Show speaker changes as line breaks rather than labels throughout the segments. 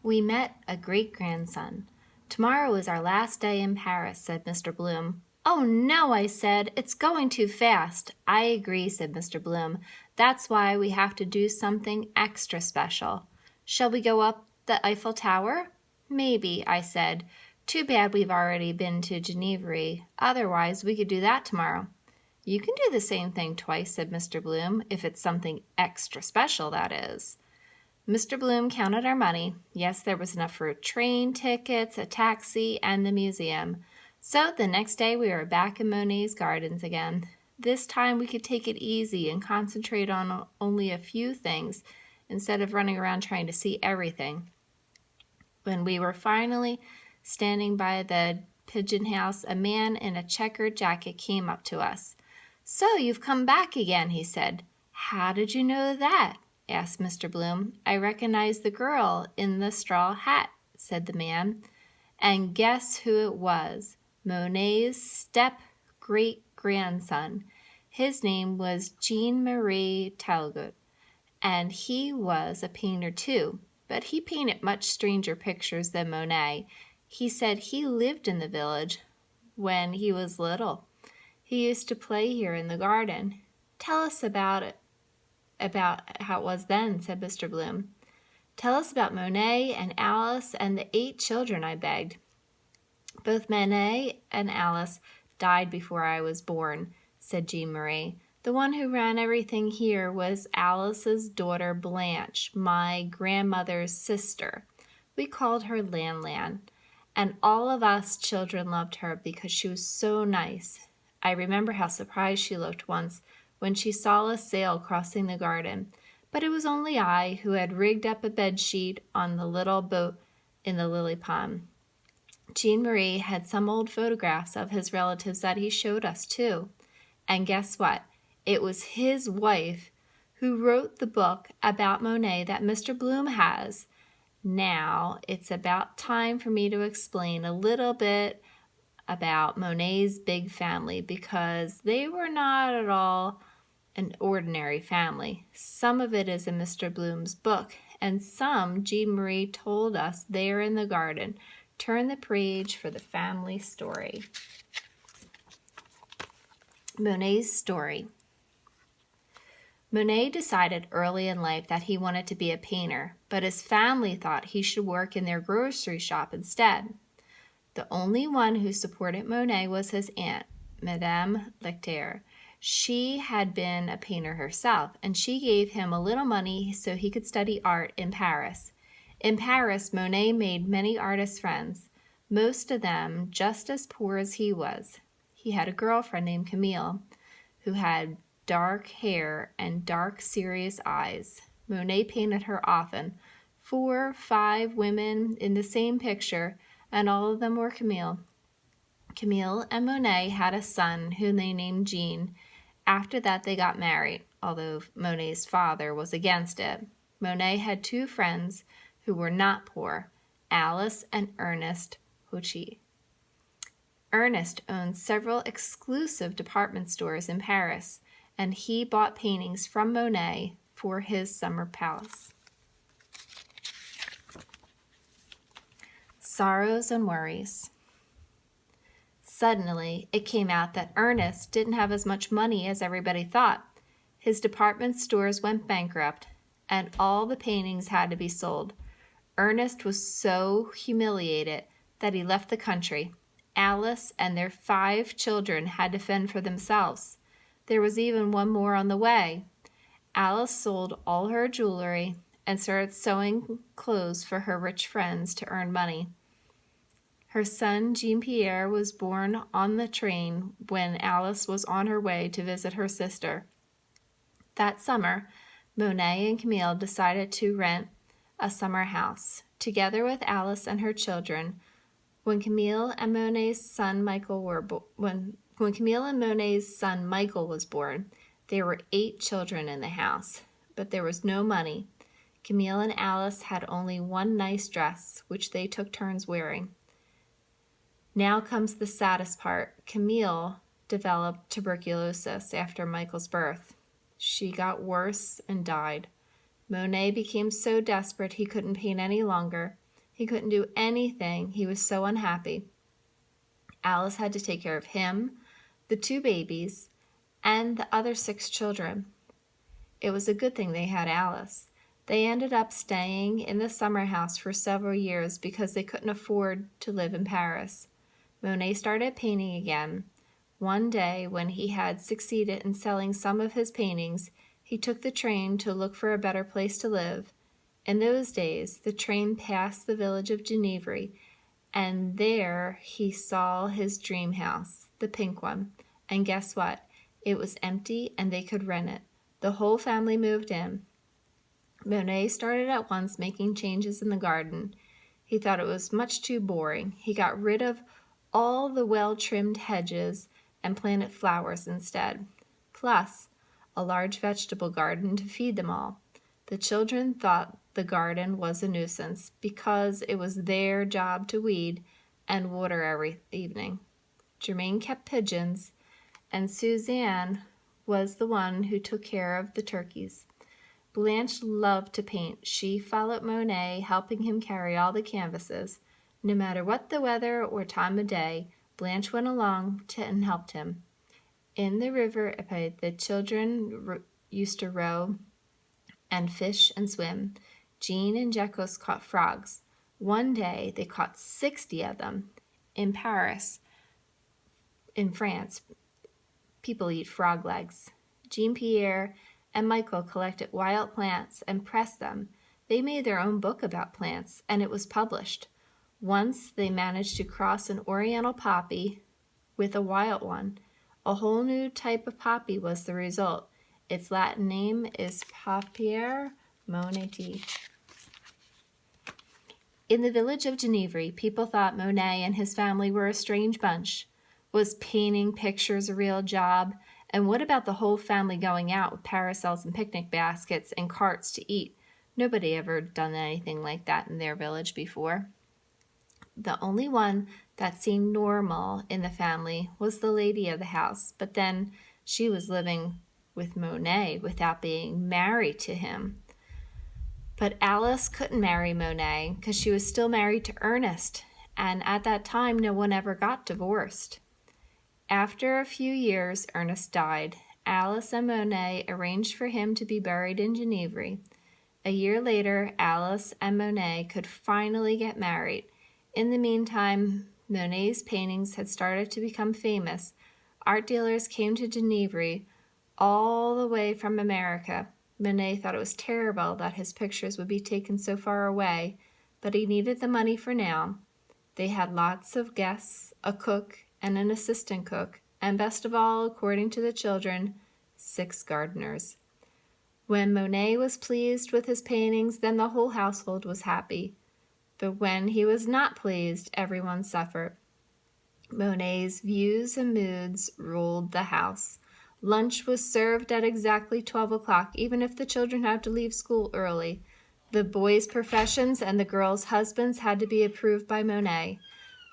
We met a great-grandson. Tomorrow is our last day in Paris, said Mr. Bloom. Oh, no, I said. It's going too fast. I agree, said Mr. Bloom. That's why we have to do something extra special. Shall we go up the Eiffel Tower? Maybe, I said. Too bad we've already been to Geneva. Otherwise, we could do that tomorrow. You can do the same thing twice, said Mr. Bloom, if it's something extra special, that is. Mr. Bloom counted our money. Yes, there was enough for train tickets, a taxi, and the museum. So the next day we were back in Monet's gardens again. This time we could take it easy and concentrate on only a few things instead of running around trying to see everything. When we were finally standing by the pigeon house, a man in a checkered jacket came up to us. So you've come back again, he said. How did you know that? Asked Mr. Bloom. I recognized the girl in the straw hat, said the man. And guess who it was? Monet's step-great-grandson. His name was Jean-Marie Talgut, and he was a painter too, but he painted much stranger pictures than Monet. He said he lived in the village when he was little. He used to play here in the garden. Tell us about how it was then, said Mr. Bloom. Tell us about Monet and Alice and the 8 children, I begged. Both Monet and Alice died before I was born, said Jean-Marie. The one who ran everything here was Alice's daughter Blanche, my grandmother's sister. We called her Lan, and all of us children loved her because she was so nice. I remember how surprised she looked once when she saw a sail crossing the garden, but it was only I who had rigged up a bedsheet on the little boat in the lily pond. Jean-Marie had some old photographs of his relatives that he showed us, too. And guess what? It was his wife who wrote the book about Monet that Mr. Bloom has. Now, it's about time for me to explain a little bit about Monet's big family because they were not at all an ordinary family. Some of it is in Mr. Bloom's book, and some Jean-Marie told us there in the garden. Turn the page for the family story. Monet's story. Monet decided early in life that he wanted to be a painter, but his family thought he should work in their grocery shop instead. The only one who supported Monet was his aunt, Madame Lecterre. She had been a painter herself, and she gave him a little money so he could study art in Paris. In Paris, Monet made many artist friends, most of them just as poor as he was. He had a girlfriend named Camille, who had dark hair and dark, serious eyes. Monet painted her often, 4 or 5 women in the same picture, and all of them were Camille. Camille and Monet had a son whom they named Jean. After that, they got married, although Monet's father was against it. Monet had 2 friends who were not poor, Alice and Ernest Houchy. Ernest owned several exclusive department stores in Paris, and he bought paintings from Monet for his summer palace. Sorrows and worries. Suddenly, it came out that Ernest didn't have as much money as everybody thought. His department stores went bankrupt, and all the paintings had to be sold. Ernest was so humiliated that he left the country. Alice and their 5 children had to fend for themselves. There was even one more on the way. Alice sold all her jewelry and started sewing clothes for her rich friends to earn money. Her son, Jean-Pierre, was born on the train when Alice was on her way to visit her sister. That summer, Monet and Camille decided to rent a summer house, together with Alice and her children. When Camille and Monet's son Michael was born, there were 8 children in the house, but there was no money. Camille and Alice had only one nice dress, which they took turns wearing. Now comes the saddest part. Camille developed tuberculosis after Michael's birth. She got worse and died. Monet became so desperate he couldn't paint any longer. He couldn't do anything. He was so unhappy. Alice had to take care of him, the 2 babies, and the other 6 children. It was a good thing they had Alice. They ended up staying in the summer house for several years because they couldn't afford to live in Paris. Monet started painting again. One day, when he had succeeded in selling some of his paintings, he took the train to look for a better place to live. In those days, the train passed the village of Genevre, and there he saw his dream house, the pink one. And guess what? It was empty and they could rent it. The whole family moved in. Monet started at once making changes in the garden. He thought it was much too boring. He got rid of all the well-trimmed hedges and planted flowers instead, plus a large vegetable garden to feed them all. The children thought the garden was a nuisance because it was their job to weed and water every evening. Germaine kept pigeons, and Suzanne was the one who took care of the turkeys. Blanche loved to paint. She followed Monet, helping him carry all the canvases. No matter what the weather or time of day, Blanche went along and helped him. In the river Epte, the children used to row and fish and swim. Jean and Jacques caught frogs. One day they caught 60 of them. In Paris, in France, people eat frog legs. Jean-Pierre and Michael collected wild plants and pressed them. They made their own book about plants, and it was published. Once they managed to cross an oriental poppy with a wild one. A whole new type of poppy was the result. Its Latin name is Papaver monnieri. In the village of Genevre, people thought Monet and his family were a strange bunch. Was painting pictures a real job? And what about the whole family going out with parasols and picnic baskets and carts to eat? Nobody ever done anything like that in their village before. The only one that seemed normal in the family was the lady of the house, but then she was living with Monet without being married to him. But Alice couldn't marry Monet because she was still married to Ernest, and at that time no one ever got divorced. After a few years, Ernest died. Alice and Monet arranged for him to be buried in Genevre. A year later, Alice and Monet could finally get married. In the meantime, Monet's paintings had started to become famous. Art dealers came to Genevre all the way from America. Monet thought it was terrible that his pictures would be taken so far away, but he needed the money for now. They had lots of guests, a cook, and an assistant cook, and best of all, according to the children, 6 gardeners. When Monet was pleased with his paintings, then the whole household was happy. But when he was not pleased, everyone suffered. Monet's views and moods ruled the house. Lunch was served at exactly 12 o'clock, even if the children had to leave school early. The boys' professions and the girls' husbands had to be approved by Monet.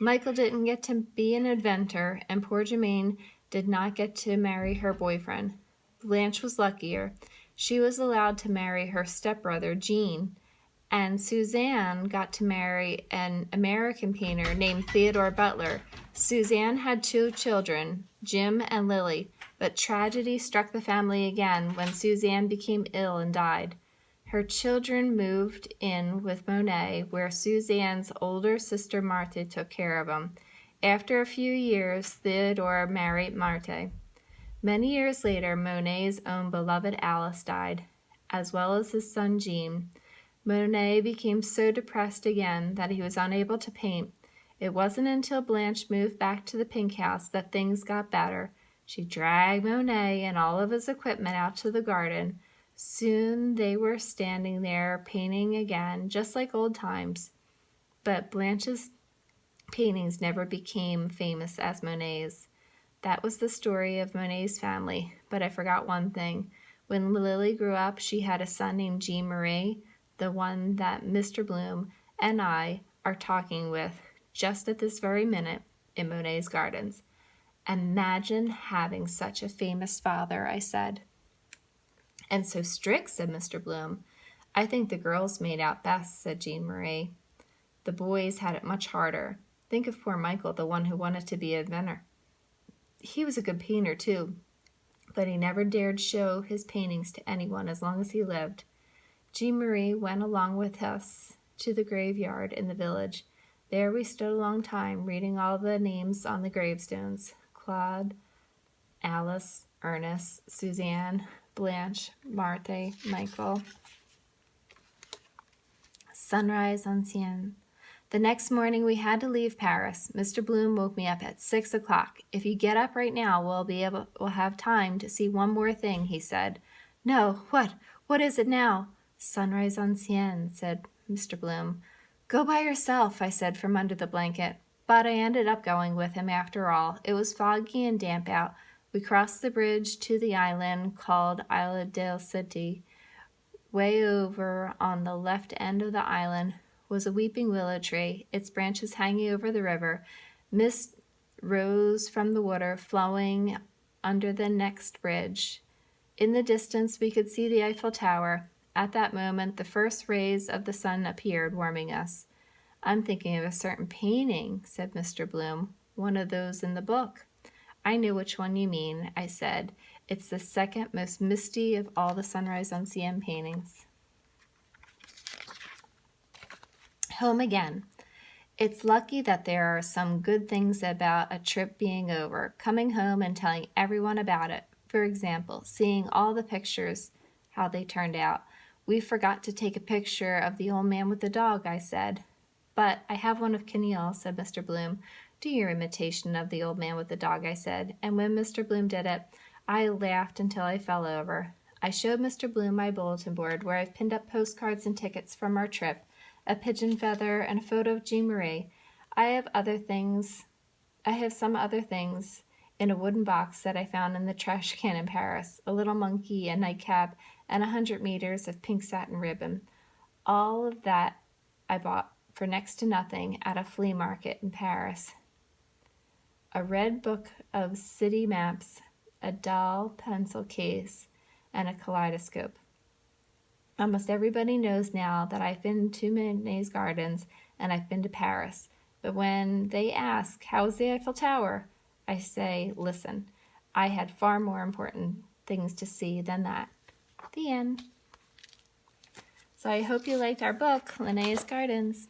Michael didn't get to be an inventor, and poor Germaine did not get to marry her boyfriend. Blanche was luckier. She was allowed to marry her stepbrother, Jean, and Suzanne got to marry an American painter named Theodore Butler. Suzanne had 2 children, Jim and Lily, but tragedy struck the family again when Suzanne became ill and died. Her children moved in with Monet, where Suzanne's older sister Marthe took care of them. After a few years, Theodore married Marthe. Many years later, Monet's own beloved Alice died, as well as his son Jean. Monet became so depressed again that he was unable to paint. It wasn't until Blanche moved back to the pink house that things got better. She dragged Monet and all of his equipment out to the garden. Soon they were standing there painting again, just like old times. But Blanche's paintings never became famous as Monet's. That was the story of Monet's family, but I forgot one thing. When Lily grew up, she had a son named Jean-Marie, the one that Mr. Bloom and I are talking with just at this very minute in Monet's gardens. Imagine having such a famous father, I said. And so strict, said Mr. Bloom. I think the girls made out best, said Jean-Marie. The boys had it much harder. Think of poor Michael, the one who wanted to be an inventor. He was a good painter, too, but he never dared show his paintings to anyone as long as he lived. Jean Marie went along with us to the graveyard in the village. There we stood a long time, reading all the names on the gravestones: Claude, Alice, Ernest, Suzanne, Blanche, Marthe, Michael. Sunrise on Seine. The next morning we had to leave Paris. Mr. Bloom woke me up at 6 o'clock. If you get up right now, we'll have time to see one more thing, he said. No, what? What is it now? Sunrise on Seine, said Mr. Bloom. Go by yourself, I said from under the blanket. But I ended up going with him after all. It was foggy and damp out. We crossed the bridge to the island called Isle de Cité. Way over on the left end of the island was a weeping willow tree, its branches hanging over the river. Mist rose from the water flowing under the next bridge. In the distance, we could see the Eiffel Tower. At that moment, the first rays of the sun appeared, warming us. I'm thinking of a certain painting, said Mr. Bloom. One of those in the book. I know which one you mean, I said. It's the second most misty of all the Sunrise on Seine paintings. Home again. It's lucky that there are some good things about a trip being over, coming home and telling everyone about it. For example, seeing all the pictures, how they turned out. We forgot to take a picture of the old man with the dog, I said. But I have one of Camille, said Mr. Bloom. Do your imitation of the old man with the dog, I said. And when Mr. Bloom did it, I laughed until I fell over. I showed Mr. Bloom my bulletin board where I've pinned up postcards and tickets from our trip, a pigeon feather, and a photo of Jean Marie. I have some other things in a wooden box that I found in the trash can in Paris, a little monkey, a nightcap, and 100 meters of pink satin ribbon. All of that I bought for next to nothing at a flea market in Paris. A red book of city maps, a doll pencil case, and a kaleidoscope. Almost everybody knows now that I've been to Monet's Gardens and I've been to Paris. But when they ask, how's the Eiffel Tower? I say, listen, I had far more important things to see than that. The end. So I hope you liked our book, Linnaeus Gardens.